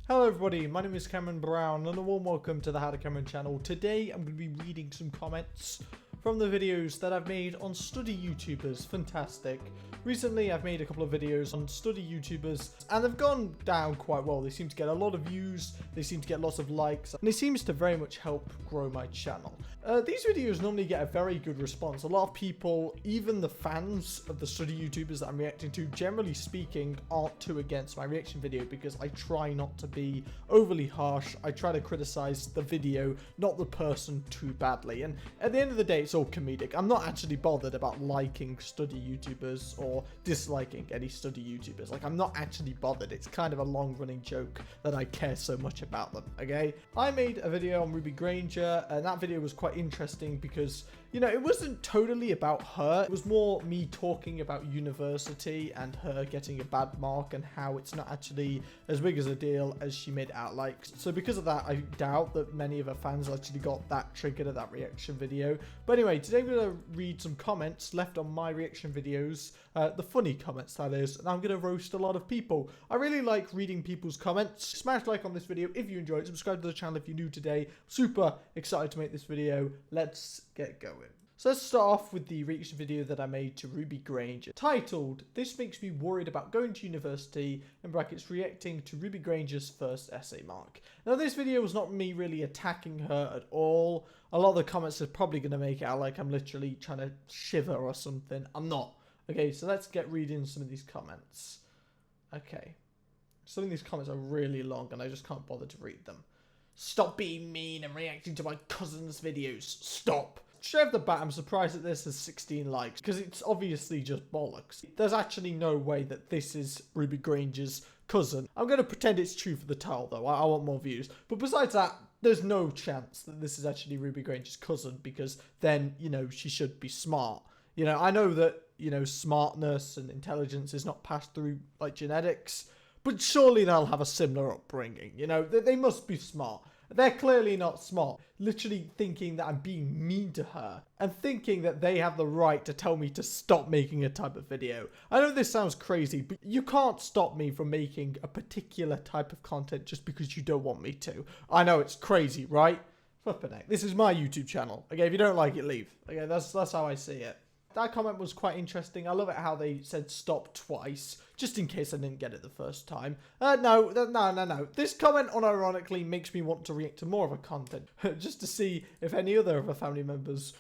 Hello everybody, my name is Cameron Brown and a warm welcome to the HowToCameron channel. Today I'm going to be reading some comments from the videos that I've made on study YouTubers. Fantastic. Recently I've made a couple of videos on study YouTubers and they've gone down quite well. They seem to get a lot of views, they seem to get lots of likes, and it seems to very much help grow my channel. These videos normally get a very good response. A lot of people, even the fans of the study YouTubers that I'm reacting to, generally speaking, aren't too against my reaction video because I try not to be overly harsh. I try to criticize the video, not the person too badly. And at the end of the day, it's all comedic. I'm not actually bothered about liking study YouTubers or disliking any study YouTubers. Like, I'm not actually bothered. It's kind of a long-running joke that I care so much about them, okay? I made a video on Ruby Granger, and that video was quite interesting because, you know, it wasn't totally about her. It was more me talking about university and her getting a bad mark and how it's not actually as big as a deal as she made it out like. So because of that, I doubt that many of her fans actually got that triggered at that reaction video. But anyway, today I'm going to read some comments left on my reaction videos, the funny comments that is, and I'm going to roast a lot of people. I really like reading people's comments. Smash like on this video if you enjoyed, subscribe to the channel if you're new today. Super excited to make this video. Let's get going. So let's start off with the reaction video that I made to Ruby Granger, titled, "This makes me worried about going to university," in brackets, reacting to Ruby Granger's first essay mark. Now this video was not me really attacking her at all. A lot of the comments are probably going to make it out like I'm literally trying to shiver or something. I'm not. Okay, so let's get reading some of these comments. Okay. Some of these comments are really long and I just can't bother to read them. "Stop being mean and reacting to my cousin's videos. Stop." Straight off the bat, I'm surprised that this has 16 likes, because it's obviously just bollocks. There's actually no way that this is Ruby Granger's cousin. I'm going to pretend it's true for the title, though. I want more views. But besides that, there's no chance that this is actually Ruby Granger's cousin, because then, you know, she should be smart. You know, I know that, you know, smartness and intelligence is not passed through, like, genetics, but surely they'll have a similar upbringing. You know, they must be smart. They're clearly not smart, literally thinking that I'm being mean to her and thinking that they have the right to tell me to stop making a type of video. I know this sounds crazy, but you can't stop me from making a particular type of content just because you don't want me to. I know it's crazy, right? Flippin' heck. This is my YouTube channel. Okay, if you don't like it, leave. Okay, that's how I see it. That comment was quite interesting. I love it how they said stop twice, just in case I didn't get it the first time. No. This comment unironically makes me want to react to more of her content, just to see if any other of her family members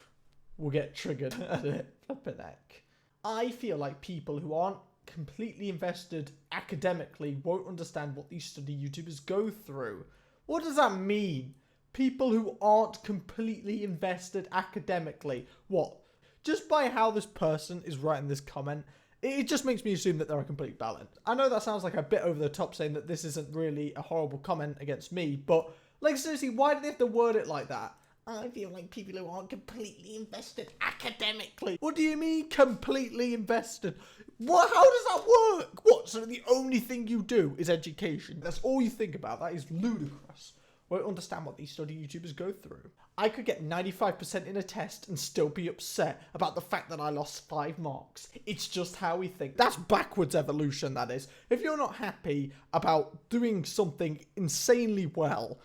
will get triggered at it. Flippin' heck. "I feel like people who aren't completely invested academically won't understand what these study YouTubers go through." What does that mean? People who aren't completely invested academically. What? Just by how this person is writing this comment, it just makes me assume that they're a complete balance. I know that sounds like a bit over the top saying that this isn't really a horrible comment against me, but like seriously, why do they have to word it like that? "I feel like people who aren't completely invested academically." What do you mean completely invested? What? How does that work? What? So the only thing you do is education? That's all you think about? That is ludicrous. Won't understand what these study YouTubers go through. "I could get 95% in a test and still be upset about the fact that I lost 5 marks. It's just how we think." That's backwards evolution, that is. If you're not happy about doing something insanely well,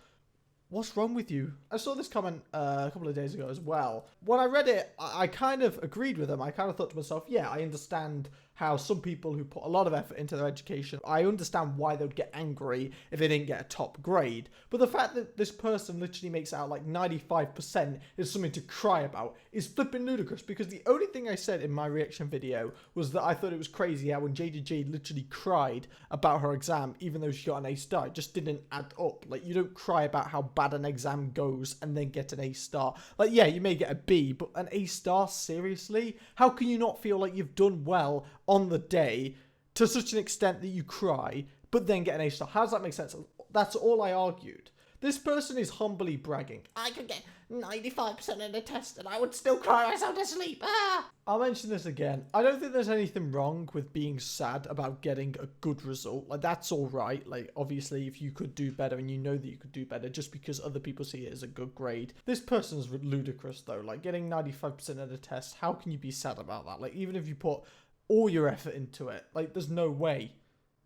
what's wrong with you? I saw this comment a couple of days ago as well. When I read it, I kind of agreed with them. I kind of thought to myself, yeah, I understand how some people who put a lot of effort into their education, I understand why they would get angry if they didn't get a top grade. But the fact that this person literally makes it out like 95% is something to cry about is flipping ludicrous, because the only thing I said in my reaction video was that I thought it was crazy how when JJJ literally cried about her exam, even though she got an A star, it just didn't add up. Like, you don't cry about how bad an exam goes and then get an A star. Like, yeah, you may get a B, but an A star, seriously? How can you not feel like you've done well on the day to such an extent that you cry, but then get an A star? How does that make sense? That's all I argued. This person is humbly bragging. "I could get 95% in a test and I would still cry myself to sleep. Ah!" I'll mention this again. I don't think there's anything wrong with being sad about getting a good result. Like, that's all right. Like, obviously, if you could do better and you know that you could do better just because other people see it as a good grade. This person's ludicrous, though. Like, getting 95% in a test, how can you be sad about that? Like, even if you put all your effort into it, like, there's no way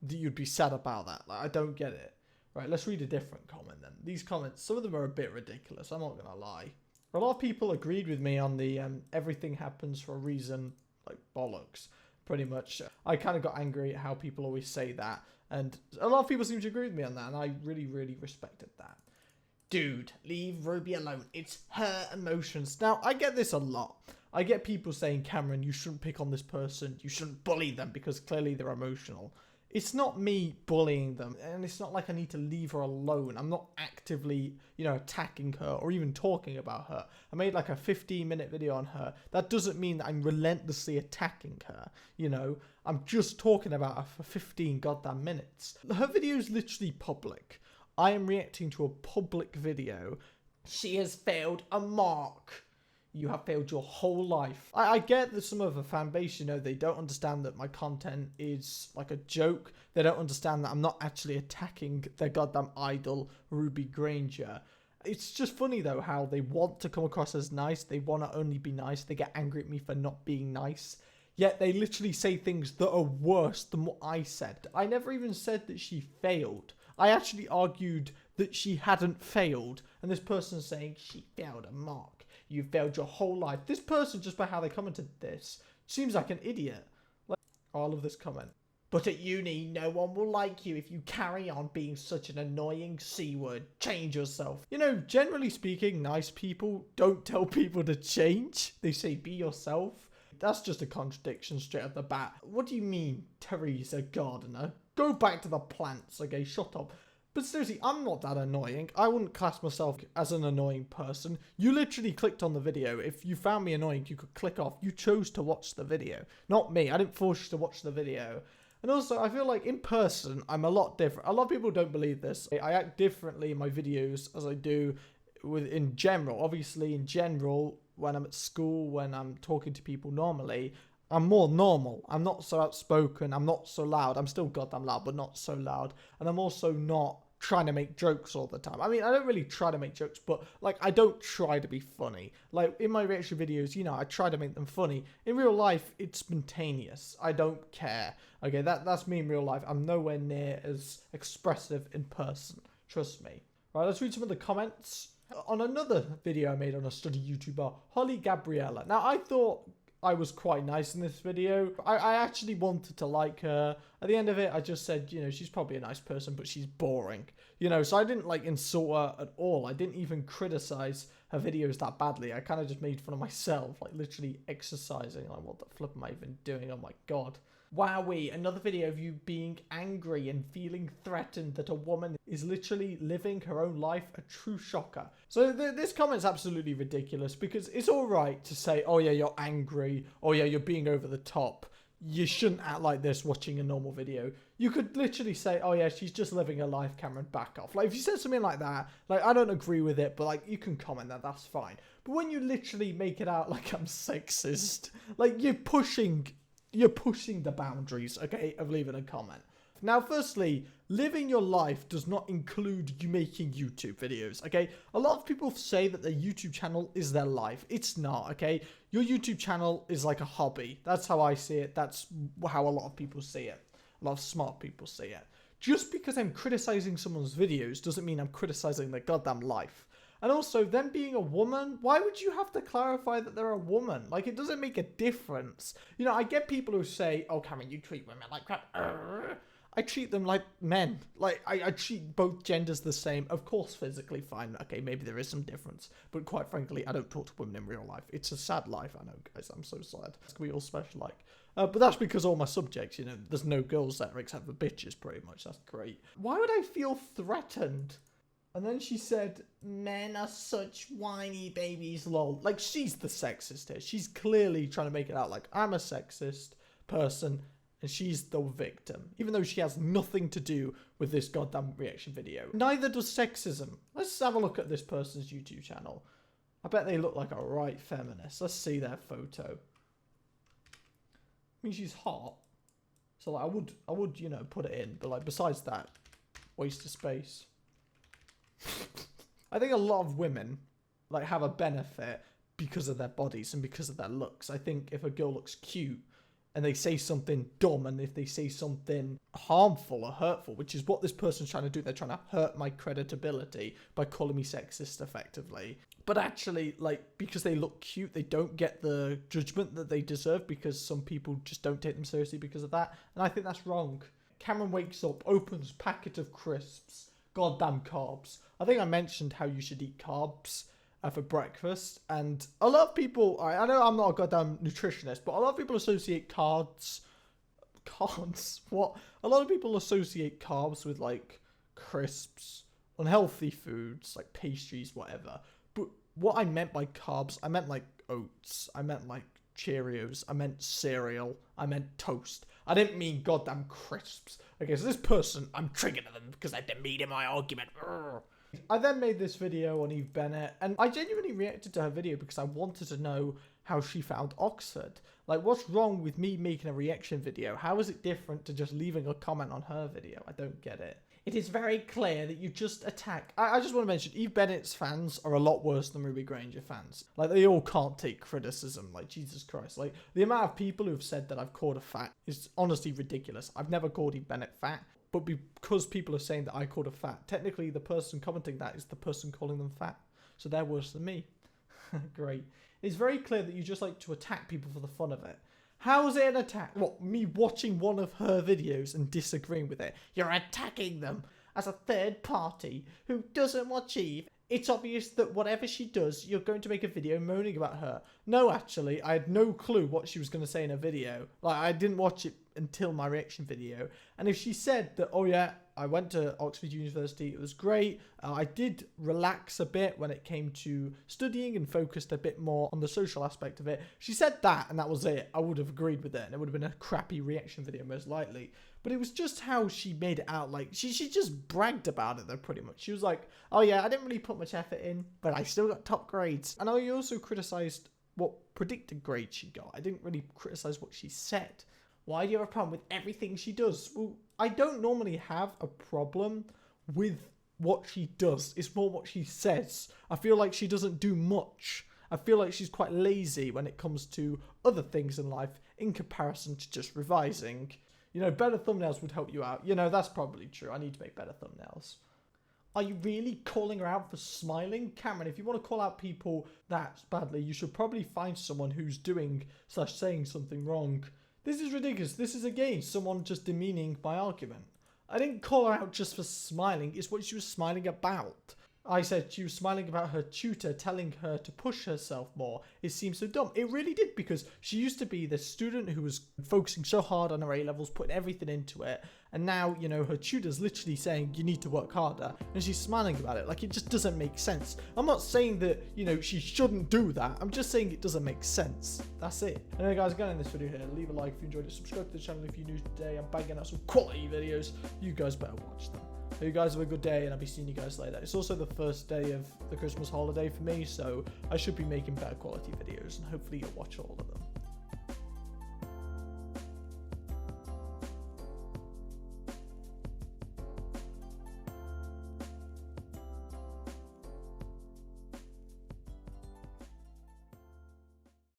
that you'd be sad about that. Like, I don't get it. Right, let's read a different comment then. These comments, some of them are a bit ridiculous, I'm not gonna lie. A lot of people agreed with me on the everything happens for a reason, like bollocks, pretty much. I kind of got angry at how people always say that, and a lot of people seem to agree with me on that, and I really, really respected that. Dude, leave Ruby alone. It's her emotions. Now, I get this a lot. I get people saying, Cameron, you shouldn't pick on this person. You shouldn't bully them because clearly they're emotional. It's not me bullying them, and it's not like I need to leave her alone. I'm not actively, attacking her or even talking about her. I made like a 15-minute video on her. That doesn't mean that I'm relentlessly attacking her, I'm just talking about her for 15 goddamn minutes. Her video is literally public. I am reacting to a public video. She has failed a mark. You have failed your whole life. I get that some of the fan base, they don't understand that my content is like a joke. They don't understand that I'm not actually attacking their goddamn idol, Ruby Granger. It's just funny though how they want to come across as nice. They want to only be nice. They get angry at me for not being nice. Yet they literally say things that are worse than what I said. I never even said that she failed. I actually argued that she hadn't failed. And this person's saying she failed a mark. You failed your whole life. This person, just by how they commented this, seems like an idiot. Like, all of this comment. But at uni, no one will like you if you carry on being such an annoying C-word. Change yourself. Generally speaking, nice people don't tell people to change. They say be yourself. That's just a contradiction straight off the bat. What do you mean, Teresa Gardener? Go back to the plants, okay? Shut up. But seriously, I'm not that annoying. I wouldn't class myself as an annoying person. You literally clicked on the video. If you found me annoying, you could click off. You chose to watch the video. Not me. I didn't force you to watch the video. And also, I feel like in person, I'm a lot different. A lot of people don't believe this. I act differently in my videos as I do in general. Obviously, in general, when I'm at school, when I'm talking to people normally, I'm more normal. I'm not so outspoken. I'm not so loud. I'm still goddamn loud, but not so loud. And I'm also not trying to make jokes all the time. I mean, I don't really try to make jokes, but like, I don't try to be funny. Like in my reaction videos, I try to make them funny. In real life, it's spontaneous. I don't care. Okay, that's me in real life. I'm nowhere near as expressive in person. Trust me. Right, let's read some of the comments. On another video I made on a study YouTuber, Holly Gabrielle. Now, I thought I was quite nice in this video. I actually wanted to like her. At the end of it, I just said, she's probably a nice person, but she's boring. So I didn't like insult her at all. I didn't even criticize her videos that badly. I kind of just made fun of myself, like literally exercising. Like, what the flip am I even doing? Oh my God. Wowee, another video of you being angry and feeling threatened that a woman is literally living her own life. A true shocker. So this comment's absolutely ridiculous because it's all right to say, oh yeah, you're angry. Oh yeah, you're being over the top. You shouldn't act like this watching a normal video. You could literally say, oh yeah, she's just living her life, Cameron, back off. Like if you said something like that, like I don't agree with it, but like you can comment that, that's fine. But when you literally make it out like I'm sexist, like you're pushing the boundaries, okay, of leaving a comment. Now, firstly, living your life does not include you making YouTube videos, okay? A lot of people say that their YouTube channel is their life. It's not, okay? Your YouTube channel is like a hobby. That's how I see it. That's how a lot of people see it. A lot of smart people see it. Just because I'm criticizing someone's videos doesn't mean I'm criticizing their goddamn life. And also, them being a woman, why would you have to clarify that they're a woman? Like, it doesn't make a difference. I get people who say, oh, Cameron, you treat women like crap. I treat them like men. Like, I treat both genders the same. Of course, physically fine. Okay, maybe there is some difference. But quite frankly, I don't talk to women in real life. It's a sad life, I know, guys. I'm so sad. It's gonna be all special like. But that's because all my subjects, there's no girls there except for bitches, pretty much. That's great. Why would I feel threatened? And then she said, men are such whiny babies, lol. Like, she's the sexist here. She's clearly trying to make it out like I'm a sexist person and she's the victim. Even though she has nothing to do with this goddamn reaction video. Neither does sexism. Let's have a look at this person's YouTube channel. I bet they look like a right feminist. Let's see their photo. I mean, she's hot. So, like, I would, put it in. But, like, besides that, waste of space. I think a lot of women like have a benefit because of their bodies and because of their looks. I think if a girl looks cute, and they say something dumb, and if they say something harmful or hurtful, which is what this person's trying to do, they're trying to hurt my credibility by calling me sexist effectively. But actually, like, because they look cute, they don't get the judgment that they deserve, because some people just don't take them seriously because of that. And I think that's wrong. Cameron wakes up, opens packet of crisps, goddamn carbs. I think I mentioned how you should eat carbs for breakfast, and a lot of people, I know I'm not a goddamn nutritionist, but a lot of people associate carbs, what? A lot of people associate carbs with like crisps, unhealthy foods, like pastries, whatever. But what I meant by carbs, I meant like oats, I meant like Cheerios, I meant cereal, I meant toast. I didn't mean goddamn crisps. Okay, so this person, I'm triggering them because I demeaned my argument. Urgh. I then made this video on Eve Bennett, and I genuinely reacted to her video because I wanted to know how she found Oxford. Like, what's wrong with me making a reaction video? How is it different to just leaving a comment on her video? I don't get it. It is very clear that you just attack. I just want to mention, Eve Bennett's fans are a lot worse than Ruby Granger fans. Like, they all can't take criticism. Like, Jesus Christ. Like, the amount of people who've said that I've called her fat is honestly ridiculous. I've never called Eve Bennett fat. But because people are saying that I called her fat, technically the person commenting that is the person calling them fat. So they're worse than me. Great. It's very clear that you just like to attack people for the fun of it. How is it an attack? What, me watching one of her videos and disagreeing with it? You're attacking them as a third party who doesn't watch Eve. It's obvious that whatever she does, you're going to make a video moaning about her. No, actually, I had no clue what she was going to say in a video. Like, I didn't watch it until my reaction video. And if she said that, oh yeah, I went to Oxford University, it was great. I did relax a bit when it came to studying and focused a bit more on the social aspect of it. She said that, and that was it. I would have agreed with it, and it would have been a crappy reaction video most likely. But it was just how she made it out. Like, she just bragged about it, though, pretty much. She was like, oh yeah, I didn't really put much effort in, but I still got top grades. And I also criticised what predicted grades she got. I didn't really criticise what she said. Why do you have a problem with everything she does? Well, I don't normally have a problem with what she does. It's more what she says. I feel like she doesn't do much. I feel like she's quite lazy when it comes to other things in life in comparison to just revising. You know, better thumbnails would help you out. You know, that's probably true. I need to make better thumbnails. Are you really calling her out for smiling? Cameron, if you want to call out people that badly, you should probably find someone who's doing/saying something wrong. This is ridiculous. This is, again, someone just demeaning my argument. I didn't call her out just for smiling. It's what she was smiling about. I said she was smiling about her tutor telling her to push herself more. It seems so dumb. It really did, because she used to be the student who was focusing so hard on her A-levels, putting everything into it. And now, you know, her tutor's literally saying you need to work harder. And she's smiling about it. Like, it just doesn't make sense. I'm not saying that, you know, she shouldn't do that. I'm just saying it doesn't make sense. That's it. Anyway, guys, going in this video here, leave a like if you enjoyed it. Subscribe to the channel if you're new today. I'm banging out some quality videos. You guys better watch them. You guys have a good day, and I'll be seeing you guys later. It's also the first day of the Christmas holiday for me, so I should be making better quality videos, and hopefully you'll watch all of them.